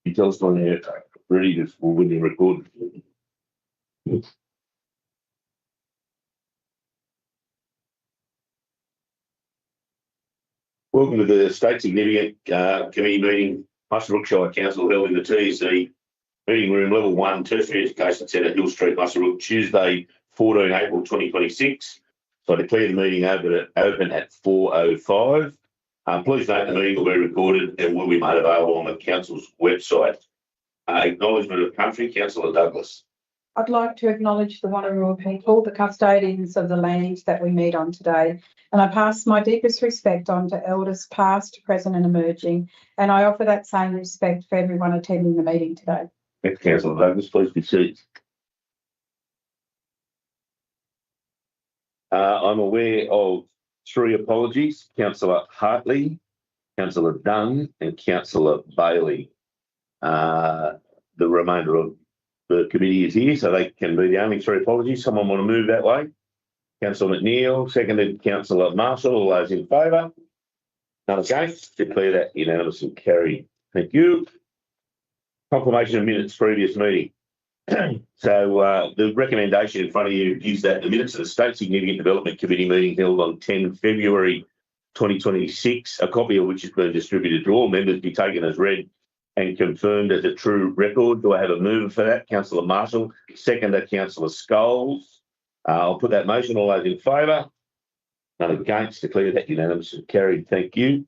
You tell us when you're ready to, when you record. Welcome to the State Significant Committee meeting, Muswellbrook Shire Council, held in the TEC Meeting Room, Level 1, Tertiary Education Centre, Hill Street, Muswellbrook, Tuesday, 14 April 2026. So I declare the meeting open at 4:05. Please note the meeting will be recorded and will be made available on the Council's website. Acknowledgement of country, Councillor Douglas. I'd like to acknowledge the Wanneroo people, the custodians of the land that we meet on today, and I pass my deepest respect on to elders past, present and emerging, and I offer that same respect for everyone attending the meeting today. Thanks, Councillor Douglas. Please be seated. I'm aware of 3 apologies: Councillor Hartley, Councillor Dunn and Councillor Bailey. The remainder of the committee is here, so they can be the only 3 apologies. Someone want to move that way? Councillor McNeil, seconded Councillor Marshall. All those in favour? None against. Declare that unanimous and carried. Thank you. Confirmation of minutes previous meeting. So the recommendation in front of you is that the minutes of the State Significant Development Committee meeting held on 10 February 2026, a copy of which has been distributed to all members, be taken as read and confirmed as a true record. Do I have a mover for that? Councillor Marshall. Seconder, Councillor Scholes. I'll put that motion. All those in favour? None against. Declare that unanimous and carried. Thank you.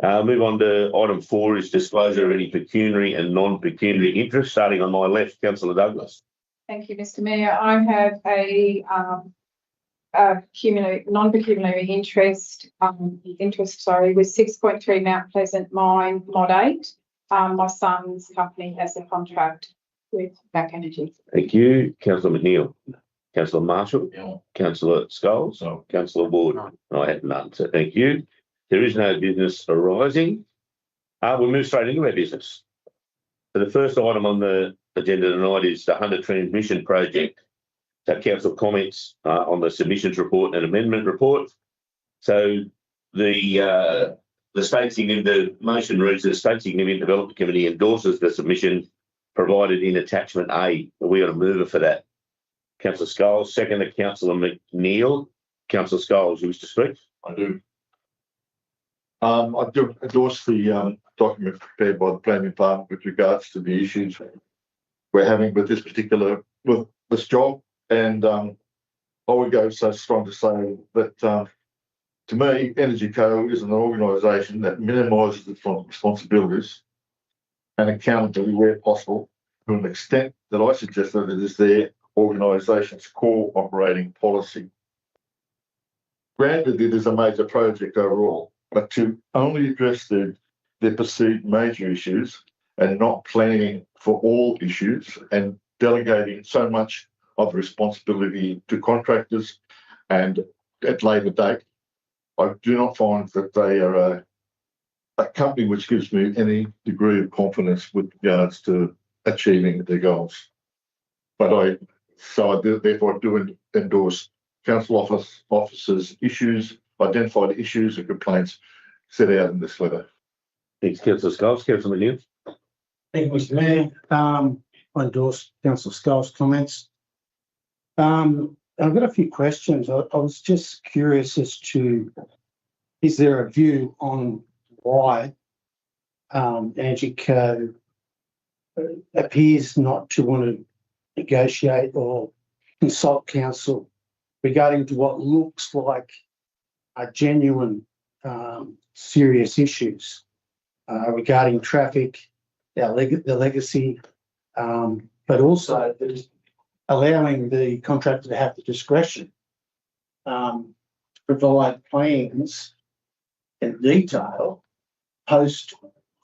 Move on to item 4 is disclosure of any pecuniary and non-pecuniary interest. Starting on my left, Councillor Douglas. Thank you, Mr. Mayor. I have a non-pecuniary interest, with 6.3 Mount Pleasant Mine Mod 8. My son's company has a contract with Back Energy. Thank you. Councillor McNeil. Councillor Marshall. Yeah. Councillor Scholes. No. Councillor Ward. No. I have none, so thank you. There is no business arising. We'll move straight into our business. So the first item on the agenda tonight is the Hunter Transmission Project. So council comments on the submissions report and amendment report. So the motion reads: the State Significant Development Committee endorses the submission provided in attachment A. Are we got a mover for that? Councillor Scholes, second, Councillor McNeil. Councillor Scholes, you wish to speak? I do. I do endorse the document prepared by the Planning Department with regards to the issues we're having with this job, and I would go so strong to say that to me, Energy Co is an organisation that minimises its responsibilities and accountability where possible, to an extent that I suggest that it is their organisation's core operating policy. Granted, it is a major project overall, but to only address their perceived major issues and not planning for all issues and delegating so much of the responsibility to contractors and at later date, I do not find that they are a company which gives me any degree of confidence with regards to achieving their goals. But therefore I do endorse council officers' identified issues and complaints set out in this letter. Thanks, Councillor Scholes. Councillor McNeil. Thank you, Mr. Mayor. I endorse Councillor Scholes' comments. I've got a few questions. I was just curious as to, is there a view on why Energy Co appears not to want to negotiate or consult council regarding to what looks like a genuine serious issues regarding traffic, the legacy, but also allowing the contractor to have the discretion to provide plans in detail post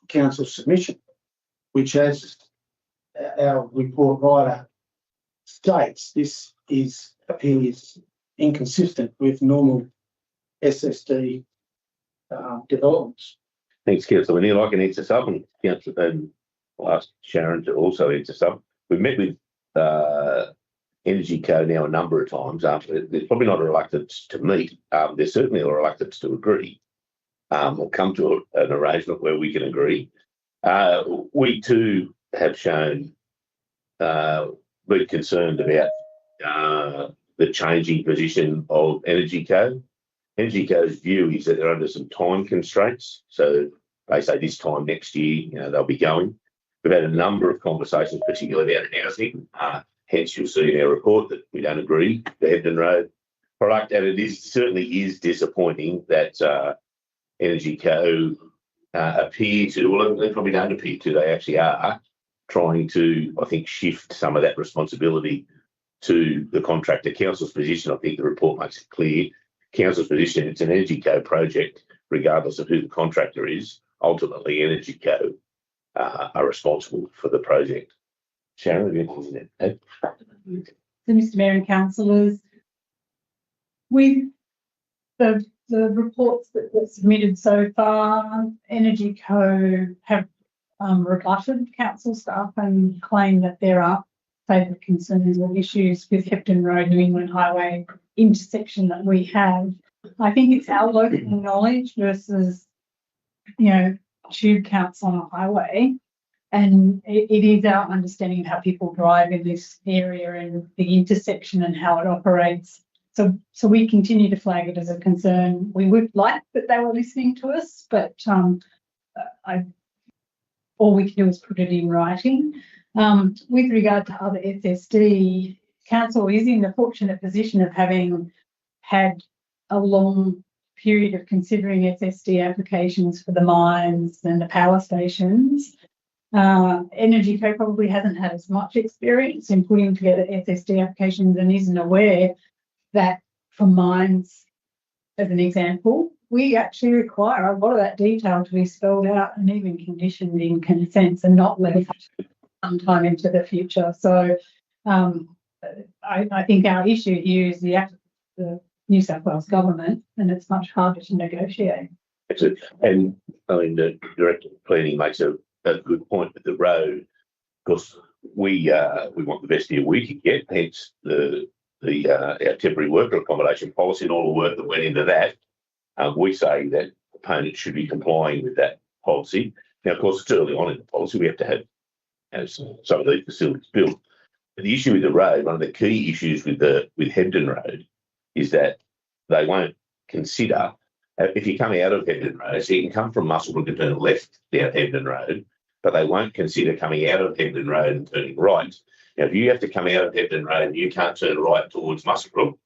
council submission, which, as our report writer states, this appears inconsistent with normal SSD developments. Thanks, Councillor McNeil. I can answer some, and I'll ask Sharon to also answer some. We've met with Energy Co now a number of times. There's probably not a reluctance to meet. There's certainly a reluctance to agree or come to an arrangement where we can agree. We too have shown we're concerned about the changing position of Energy Co. Energy Co's view is that they're under some time constraints. So they say this time next year, they'll be going. We've had a number of conversations, particularly about housing. Hence, you'll see in our report that we don't agree with the Hebden Road product, and it certainly is disappointing that Energy Co. Appear to, well, they probably don't appear to, they actually are trying to, I think, shift some of that responsibility to the contractor. Council's position, I think the report makes it clear, Council's position, it's an Energy Co regardless of who the contractor is. Ultimately, Energy Co are responsible for the project. Sharon, have you anything to add? So, Mr. Mayor and councillors, with the reports that were submitted so far, Energy Co have rebutted council staff and claimed that there are favourite concerns or issues with Hebden Road, New England Highway intersection that we have. I think it's our local knowledge versus, tube counts on a highway. And it is our understanding of how people drive in this area and the intersection and how it operates. So we continue to flag it as a concern. We would like that they were listening to us, but all we can do is put it in writing. With regard to other SSD, council is in the fortunate position of having had a long period of considering SSD applications for the mines and the power stations. Energy Co probably hasn't had as much experience in putting together SSD applications and isn't aware that for mines, as an example, we actually require a lot of that detail to be spelled out and even conditioned in consents and not left sometime into the future. So I think our issue here is the New South Wales government, and it's much harder to negotiate. And I mean, the Director of Planning makes a good point with the road. Of course, we want the best deal we can get, hence our temporary worker accommodation policy and all the work that went into that. We say that opponents should be complying with that policy. Now, of course, it's early on in the policy. We have to have some of these facilities built. But the issue with the road, one of the key issues with Hebden Road, is that they won't consider, if you come out of Hebden Road, so you can come from Muswellbrook and turn left down Hebden Road, but they won't consider coming out of Hebden Road and turning right. Now, if you have to come out of Hebden Road and you can't turn right towards Muswellbrook,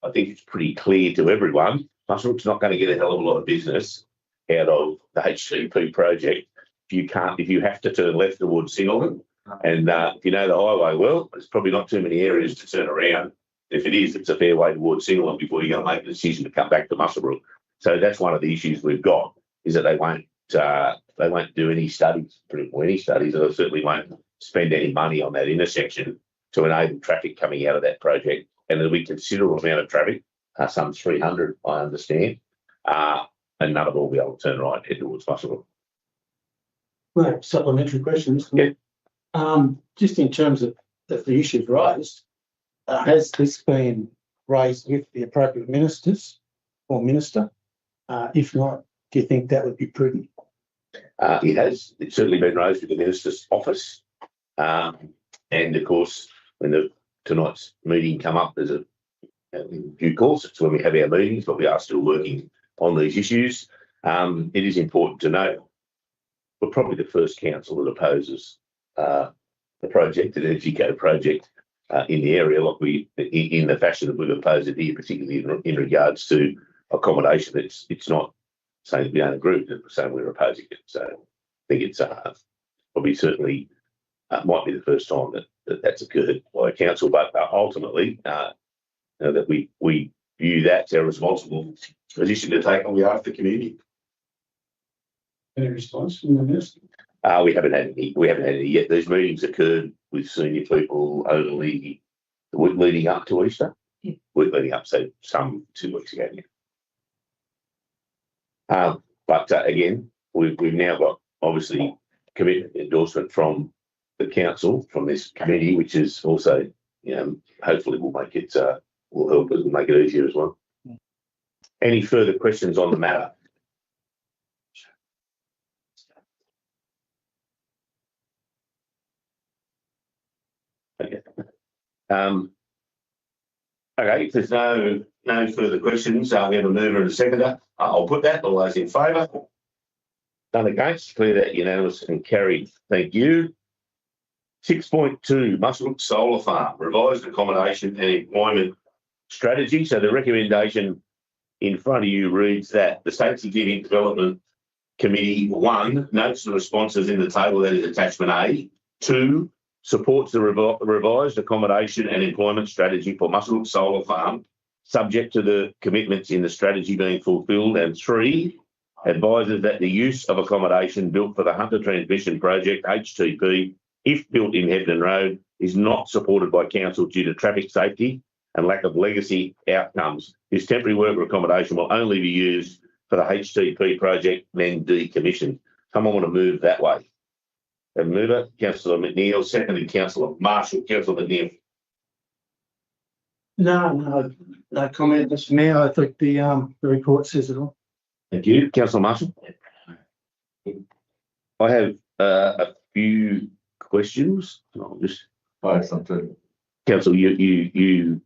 I think it's pretty clear to everyone, Muswellbrook's not going to get a hell of a lot of business out of the HCP project if you have to turn left towards Singleton. And if you know the highway well, there's probably not too many areas to turn around. If it is, it's a fair way towards Singleton before you're going to make the decision to come back to Muswellbrook. So that's one of the issues we've got, is that they won't do any studies, and they certainly won't spend any money on that intersection to enable traffic coming out of that project. And there'll be a considerable amount of traffic, some 300, I understand, and none of them will be able to turn right and head towards Muswellbrook. Well, supplementary questions. Yeah. Just in terms of the issues raised, has this been raised with the appropriate ministers or minister? If not, do you think that would be prudent? It has. It's certainly been raised with the minister's office. And of course, when tonight's meeting come up, there's in due course, it's when we have our meetings, but we are still working on these issues. It is important to note we're probably the first council that opposes the project, the Energy Co project, in the area, like in the fashion that we've opposed it here, particularly in regards to accommodation. It's not saying we don't agree with it, we're saying we're opposing it. So I think it's probably certainly might be the first time that's occurred by a council, but ultimately that we view that's our responsible position to take on behalf of the community. Any response from the minister? We haven't had any yet. These meetings occurred with senior people only the week leading up to Easter. Yeah. Week leading up, so some 2 weeks ago. Yeah. But again, we've now got obviously commitment endorsement from the council, from this committee, which is also, hopefully will make it will help us and make it easier as well. Any further questions on the matter? Okay. Okay, if there's no further questions, we have a mover and a seconder. I'll put that. All those in favour? None against? Clear that unanimous and carried. Thank you. 6.2, Muswellbrook Solar Farm, revised accommodation and employment strategy. So the recommendation in front of you reads that the State Executive Development Committee, 1, notes the responses in the table, that is attachment A. 2, supports the revised accommodation and employment strategy for Muswellbrook Solar Farm, subject to the commitments in the strategy being fulfilled. And 3, advises that the use of accommodation built for the Hunter Transmission Project, HTP, if built in Hebden Road, is not supported by council due to traffic safety and lack of legacy outcomes. This temporary worker accommodation will only be used for the HTP project, then decommissioned. Someone want to move that way? A mover, Councillor McNeil, seconded Councillor Marshall. Councillor McNeil. No comment, Mr Mayor. I think the report says it all. Thank you. Councillor Marshall. I have a few questions. I'll just Councillor, you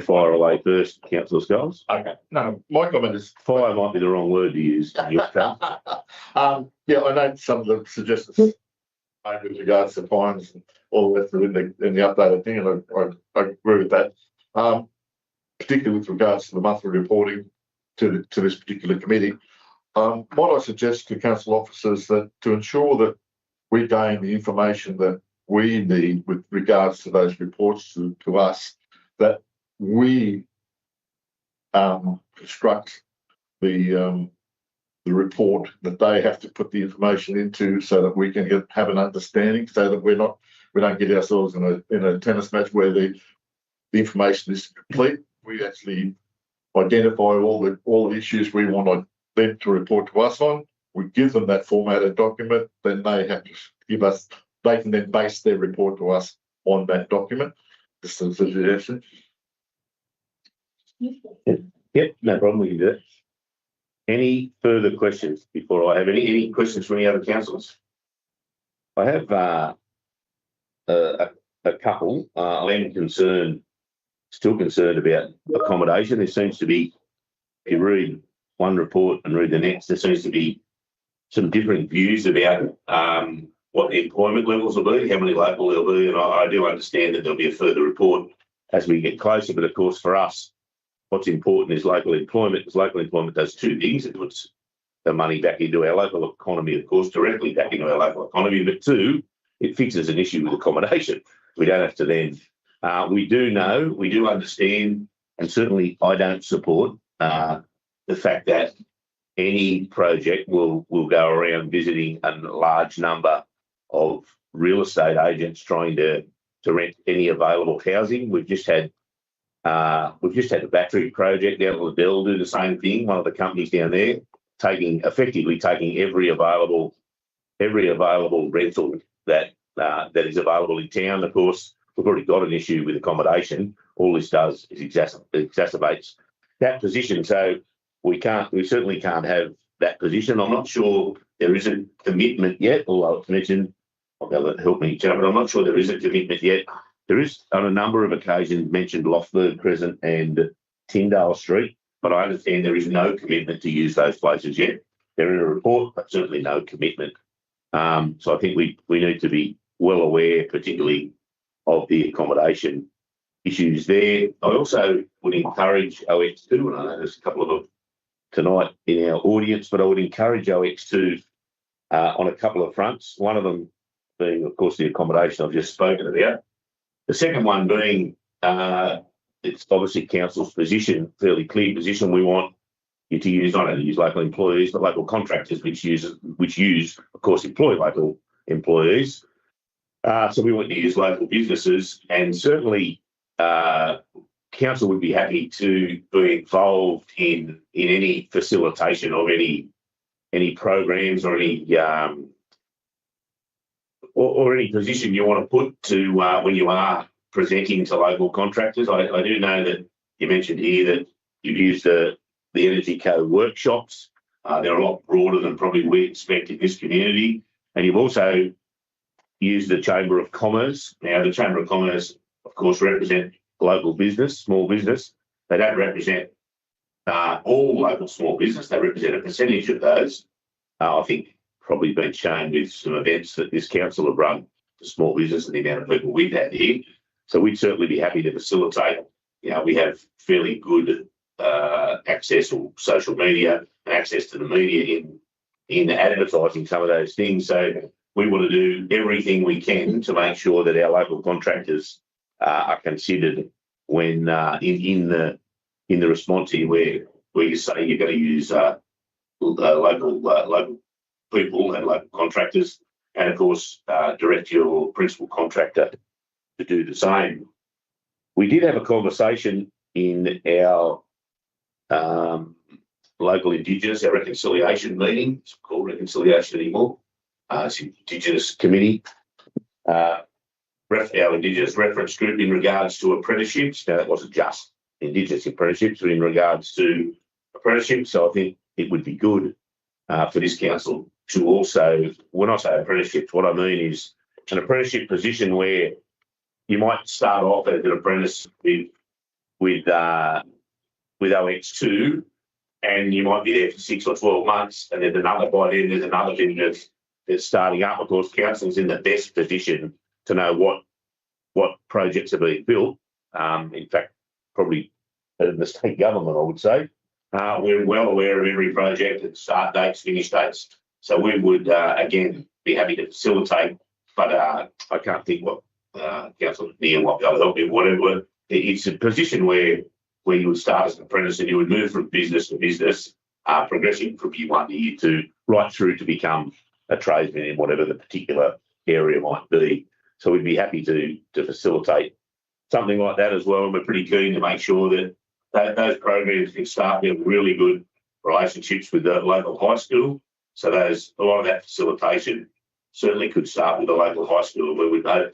fire away first, Councillor Scholes. Okay. No, my comment is Fire might be the wrong word to use. yeah, I know some of the suggestions made with regards to fines and all the rest of it in the updated thing, and I agree with that. Particularly with regards to the monthly reporting to this particular committee. What I suggest to council officers that to ensure that we gain the information that we need with regards to those reports to us, that we construct the report that they have to put the information into, so that we can have an understanding, so that we don't get ourselves in a tennis match where the information is complete. We actually identify all the issues we want them to report to us on. We give them that formatted document, then they have to give us. They can then base their report to us on that document. Just a suggestion. Yep, no problem. We can do it. Any further questions before I have any questions from any other councillors? I have a couple. I am still concerned about accommodation. There seems to be, if you read one report and read the next, there seems to be some different views about what the employment levels will be, how many local there'll be, and I do understand that there'll be a further report as we get closer. But of course, for us, what's important is local employment, because local employment does two things. It puts the money back into our local economy, of course, directly back into our local economy, but 2, it fixes an issue with accommodation. We don't have to then. We do understand, and certainly I don't support the fact that any project will go around visiting a large number of real estate agents trying to rent any available housing. We've just had a battery project down at Liddell do the same thing. One of the companies down there effectively taking every available rental that is available in town. Of course, we've already got an issue with accommodation. All this does is exacerbates that position. So we certainly can't have that position. I'm not sure there is a commitment yet, although it's mentioned. I'll be able to help me, but I'm not sure there is a commitment yet. There is on a number of occasions mentioned Loftburg Crescent and Tyndale Street, but I understand there is no commitment to use those places yet. They're in a report, but certainly no commitment. So I think we need to be well aware, particularly of the accommodation issues there. I also would encourage OX2, and I know there's a couple of them tonight in our audience, but I would encourage OX2 on a couple of fronts. One of them being, of course, the accommodation I've just spoken about. The second one being, it's obviously council's position, fairly clear position. We want you to use, not only use local employees, but local contractors, which use, of course, employ local employees. So we want to use local businesses, and certainly council would be happy to be involved in any facilitation of any programs or any any position you want to put to when you are presenting to local contractors. I do know that you mentioned here that you've used the Energy Co workshops. They're a lot broader than probably we expect in this community. And you've also use the Chamber of Commerce. Now, the Chamber of Commerce, of course, represent local business, small business. They don't represent all local small business. They represent a percentage of those. I think probably been shown with some events that this council have run for small business and the amount of people we've had here. So we'd certainly be happy to facilitate. You know, we have fairly good access or social media and access to the media in advertising some of those things. So we want to do everything we can to make sure that our local contractors are considered when in the response here where you say you're going to use local people and local contractors, and of course direct your principal contractor to do the same. We did have a conversation in our local Indigenous, our reconciliation meeting. It's called reconciliation anymore. It's Indigenous committee. Our Indigenous reference group in regards to apprenticeships. Now, that wasn't just Indigenous apprenticeships, but in regards to apprenticeships. So I think it would be good for this council to also, when I say apprenticeships, what I mean is an apprenticeship position where you might start off as an apprentice with OX2, and you might be there for 6 or 12 months, and then there's another thing that's starting up. Of course, council's in the best position to know what projects are being built. In fact, probably the state government, I would say. We're well aware of every project and start dates, finish dates. So we would, again, be happy to facilitate, but I can't think what Councillor Neil might be able to help me, whatever. It's a position where you would start as an apprentice and you would move from business to business, progressing from year 1 to year 2, right through to become a tradesman in whatever the particular area might be. So we'd be happy to facilitate something like that as well. And we're pretty keen to make sure that those programs can start with really good relationships with the local high school. So a lot of that facilitation certainly could start with the local high school, where we know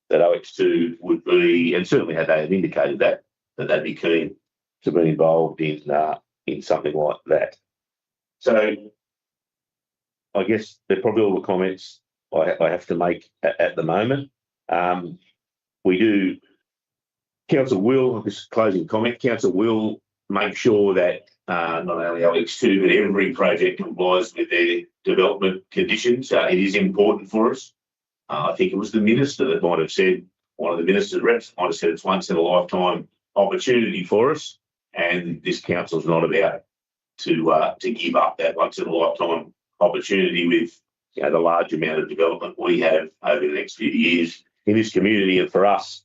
that OX2 would be, and certainly they have indicated that they'd be keen to be involved in something like that. So I guess they're probably all the comments I have to make at the moment. Council will, this closing comment, Council will make sure that not only OX2, but every project complies with their development conditions. It is important for us. I think it was the minister that might have said, one of the minister's reps might have said it's once in a lifetime opportunity for us, and this council's not about to give up that once in a lifetime opportunity with the large amount of development we have over the next few years in this community. And for us,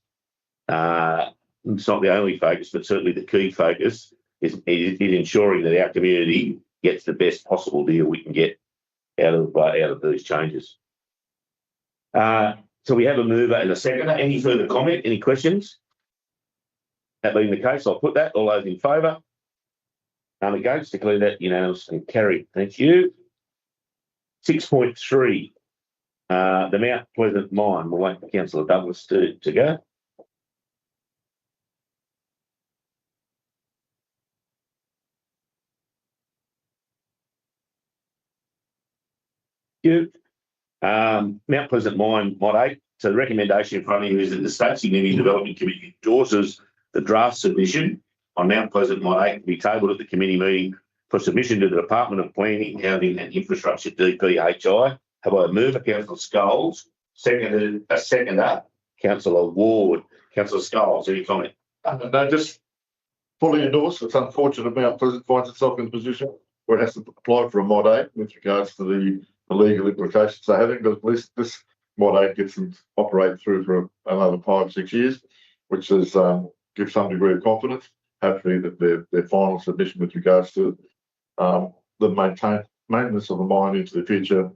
it's not the only focus, but certainly the key focus is ensuring that our community gets the best possible deal we can get out of these changes. So we have a mover and a seconder. Any further comment? Any questions? That being the case, I'll put that. All those in favour? None against. Declare that unanimous and carried. Thank you. 6.3. The Mount Pleasant mine. We'll wait for Councillor Douglas to go. Thank you. Mount Pleasant Mine, Mod 8. So the recommendation in front of you is that the State Significant Development Committee endorses the draft submission on Mount Pleasant Mod 8 to be tabled at the committee meeting for submission to the Department of Planning, Housing and Infrastructure, DPHI. Have I a mover? Councillor Scholes. A seconder, Councillor Ward. Councillor Scholes, any comment? No, just fully endorse. It's unfortunate Mount Pleasant finds itself in a position where it has to apply for a Mod 8 with regards to the legal implications they're having, but at least this Mod 8 gets them to operate through for another 5-6 years, which is gives some degree of confidence. Hopefully that their final submission with regards to the maintenance of the mine into the future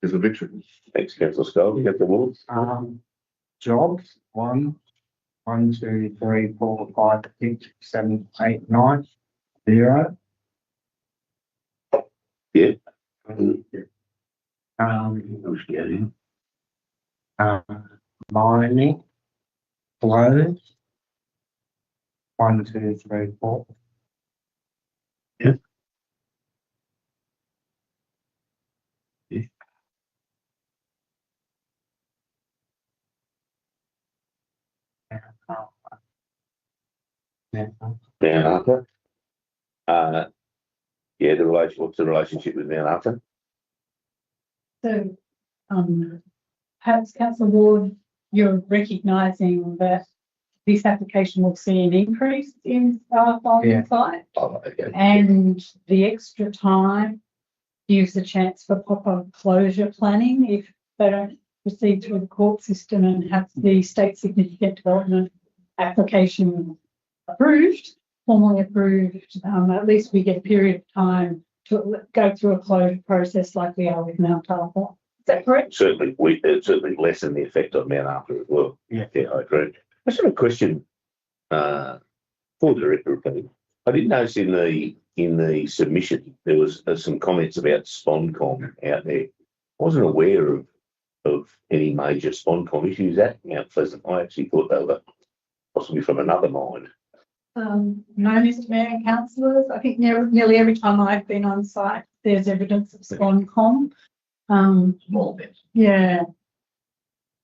is a victory. Thanks, Councillor Scholes. Councillor Ward. Jobs 1, 2, 3, 4, 5, 6, 7, 8, 9, 0. Yeah. Mining, flows, 1, 2, 3, 4. Yeah. Yeah. Yeah. Mount Arthur. Yeah, what's the relationship with Mount Arthur? So, perhaps councillor Ward, you're recognising that this application will see an increase in staff on site, Oh, okay. and the extra time gives a chance for proper closure planning if they don't proceed through the court system and have the state significant development application approved, formally approved. At least we get a period of time to go through a closure process like we are with Mount Arthur. Is that correct? Certainly, it certainly lessen the effect on Mount Arthur as well. Yeah. Yeah, I agree. I just have a question for the Director of Planning. I did notice in the submission there was some comments about SponCom out there. I wasn't aware of any major SponCom issues at Mount Pleasant. I actually thought they were possibly from another mine. No, Mr Mayor and councillors, I think nearly every time I've been on site, there's evidence of SponCom. Small bit. Yeah.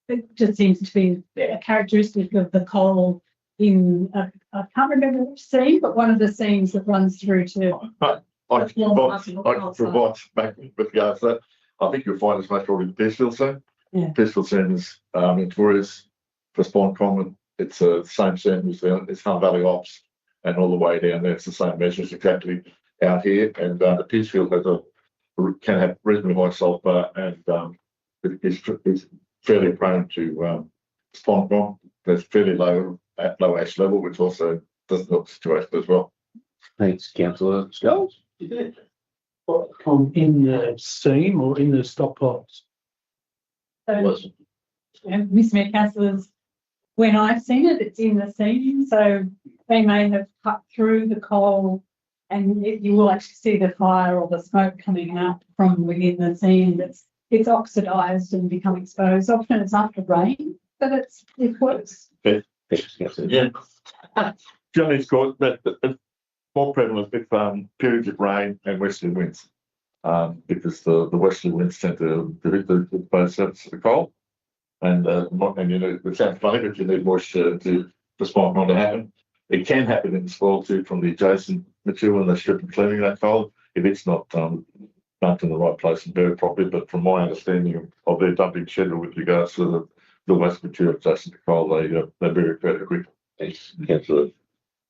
It just seems to be a characteristic of the coal in, I can't remember which scene, but one of the scenes that runs through to. I can provide back with regards to that. I think you'll find as much already in Peacefield. Yeah. Peacefield is notorious for SponCom. It's the same scene as it's Hunt Valley Ops, and all the way down there, it's the same measures exactly out here. And the Peacefield can have reasonably high sulphur, and it's fairly prone to SponCom. There's fairly low ash level, which also doesn't help the situation as well. Thanks, Councillor Sculls. SponCom in the seam or in the stockpiles? Miss Mayor, councillors, when I've seen it, it's in the seam, so they may have cut through the coal and you will actually see the fire or the smoke coming out from within the seam. It's oxidised and become exposed. Often it's after rain, but it works. Yeah. Generally, it's got that more prevalent with periods of rain and westerly winds, because the westerly winds tend to hit both sides of the coal. And you know, it sounds funny, but you need moisture to SponCom to happen. It can happen in the soil too from the adjacent material when they're stripping and cleaning that coal if it's not dumped in the right place and buried properly. But from my understanding of their dumping schedule with regards to the waste material adjacent to coal, they bury it fairly quickly. Thanks, Councillor.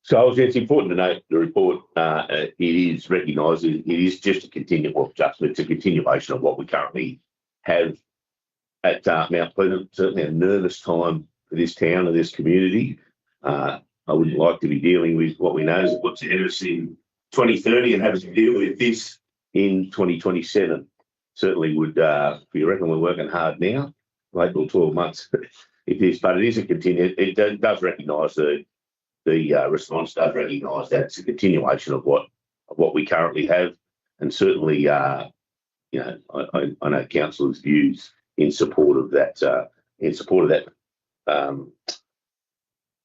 So it's important to note the report. It is recognised. It is just a continuation of what we currently have at Mount Pleasant. Certainly a nervous time for this town and this community. I wouldn't like to be dealing with what we know is what's ahead of us in 2030 and having to deal with this in 2027. Certainly would, if you reckon we're working hard now, wait till 12 months if this, but it is a continue. It does recognise the response does recognise that it's a continuation of what we currently have, and certainly, you know, I know councillors' views in support of that,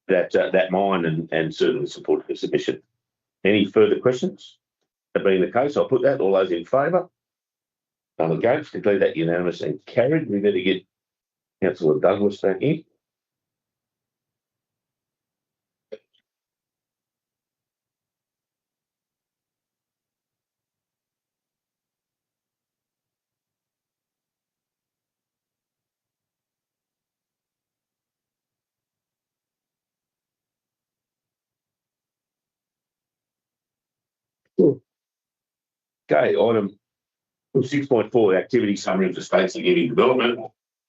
that mine, and certainly support the submission. Any further questions? That being the case, I'll put that. All those in favour? None against. Declare that unanimous and carried. We better get Councillor Douglas back in. Okay, item 6.4, activity summary for State Significant Development.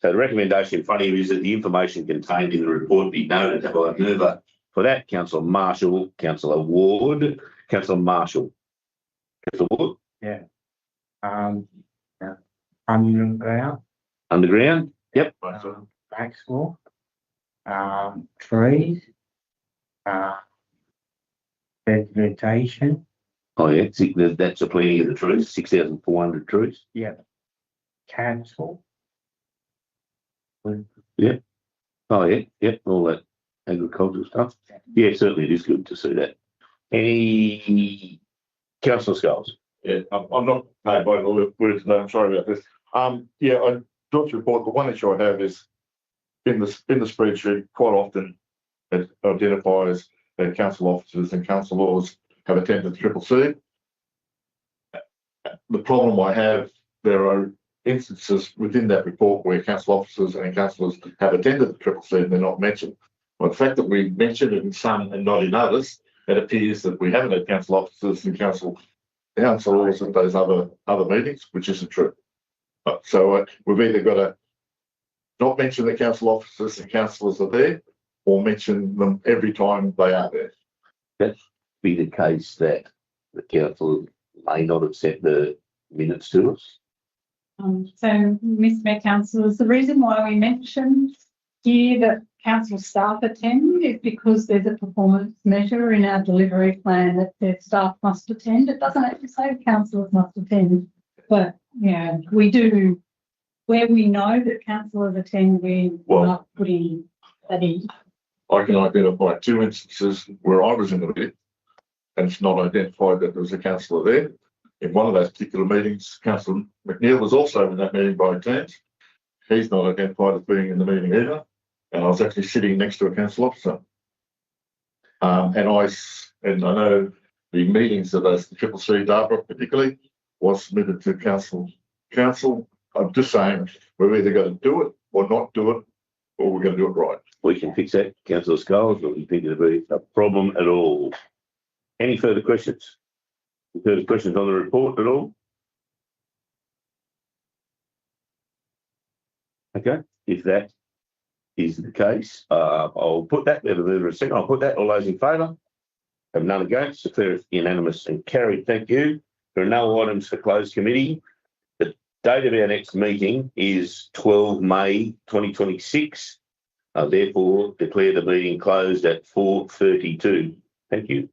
So the recommendation in front of you is that the information contained in the report be noted. By mover for that, Councillor Marshall, Councillor Ward, Councillor Marshall. Councillor Ward? Yeah. Underground. Underground? Yep. Maxwell. Trees. Vegetation. Oh yeah, that's a plenty of the trees, 6,400 trees. Yeah. Council. Yeah. Oh yeah, yep, all that agricultural stuff. Yeah, certainly it is good to see that. Any Councillor Sculls? Yeah, I'm not paid by the words today. I'm sorry about this. Yeah, I got to report. The one issue I have is in the spreadsheet quite often it identifies that council officers and councillors have attended Triple C. The problem I have, there are instances within that report where council officers and councillors have attended the Triple C and they're not mentioned. Well, the fact that we mentioned it in some and not in others, it appears that we haven't had council officers and councillors at those other meetings, which isn't true. So we've either got to not mention the council officers and councillors are there, or mention them every time they are there. Be the case that the council may not have sent the minutes to us. So, Mr Mayor, councillors, the reason why we mentioned here that council staff attend is because there's a performance measure in our delivery plan that their staff must attend. It doesn't actually say councillors must attend, but yeah, we do. Where we know that councillors attend, we're not putting that in. I can identify 2 instances where I was in the meeting and it's not identified that there was a councillor there. In one of those particular meetings, Councillor McNeil was also in that meeting by chance. He's not identified as being in the meeting either. And I was actually sitting next to a council officer. And I know the meetings of those Triple C Darborough particularly was submitted to council. I'm just saying we've either got to do it or not do it, or we're going to do it right. We can fix that, Councillor Scholes, but we think it'll be a problem at all. Any further questions? Further questions on the report at all? Okay, if that is the case, I'll put that, we have a mover and a second, I'll put that, all those in favour? Have none against, declare it unanimous and carried, thank you. There are no items for closed committee. The date of our next meeting is 12 May 2026. Therefore, declare the meeting closed at 4:32. Thank you.